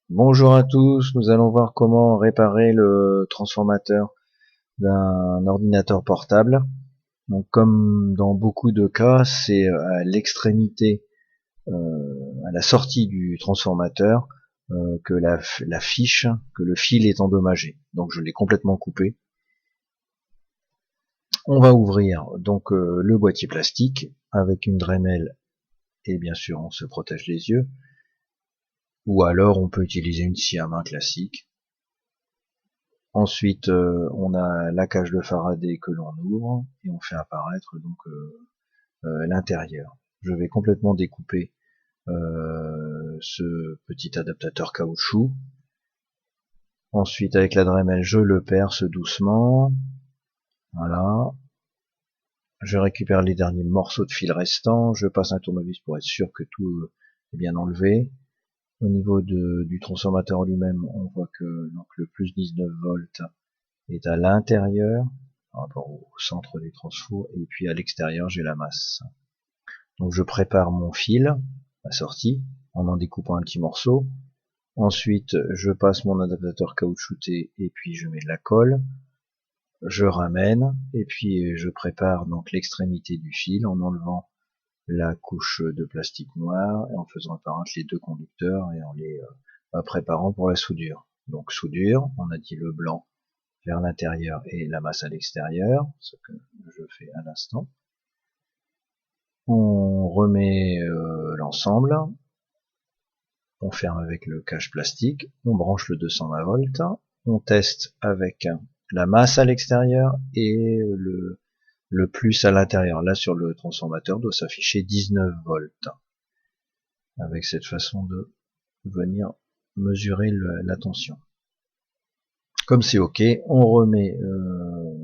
Bonjour à tous, nous allons voir comment réparer le transformateur d'un ordinateur portable. Donc comme dans beaucoup de cas, c'est à l'extrémité, à la sortie du transformateur, que la fiche, que le fil est endommagé. Donc je l'ai complètement coupé. On va ouvrir donc le boîtier plastique avec une Dremel et bien sûr on se protège les yeux. Ou alors on peut utiliser une scie à main classique. Ensuite, on a la cage de Faraday que l'on ouvre et on fait apparaître donc l'intérieur. Je vais complètement découper ce petit adaptateur caoutchouc. Ensuite, avec la Dremel, je le perce doucement. Voilà. Je récupère les derniers morceaux de fil restants. Je passe un tournevis pour être sûr que tout est bien enlevé. Au niveau du transformateur lui-même, on voit que donc, le plus 19 volts est à l'intérieur par rapport au centre des transfos, et puis à l'extérieur j'ai la masse. Donc je prépare mon fil, la sortie, en découpant un petit morceau. Ensuite je passe mon adaptateur caoutchouté et puis je mets de la colle. Je ramène et puis je prépare donc l'extrémité du fil en enlevant la couche de plastique noir et en faisant apparaître les deux conducteurs et en les préparant pour la soudure. Donc soudure, on a dit le blanc vers l'intérieur et la masse à l'extérieur, ce que je fais à l'instant. On remet l'ensemble, on ferme avec le cache plastique, on branche le 220 volts, on teste avec la masse à l'extérieur et le plus à l'intérieur. Là sur le transformateur doit s'afficher 19 volts, avec cette façon de venir mesurer la tension. Comme c'est ok, on remet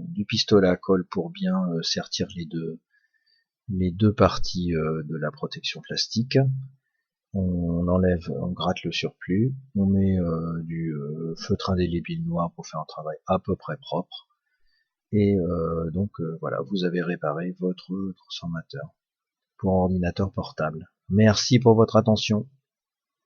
du pistolet à colle pour bien sertir les deux parties de la protection plastique. On enlève, on gratte le surplus, on met du feutre indélébile noir pour faire un travail à peu près propre. Et donc voilà, vous avez réparé votre transformateur pour ordinateur portable. Merci pour votre attention.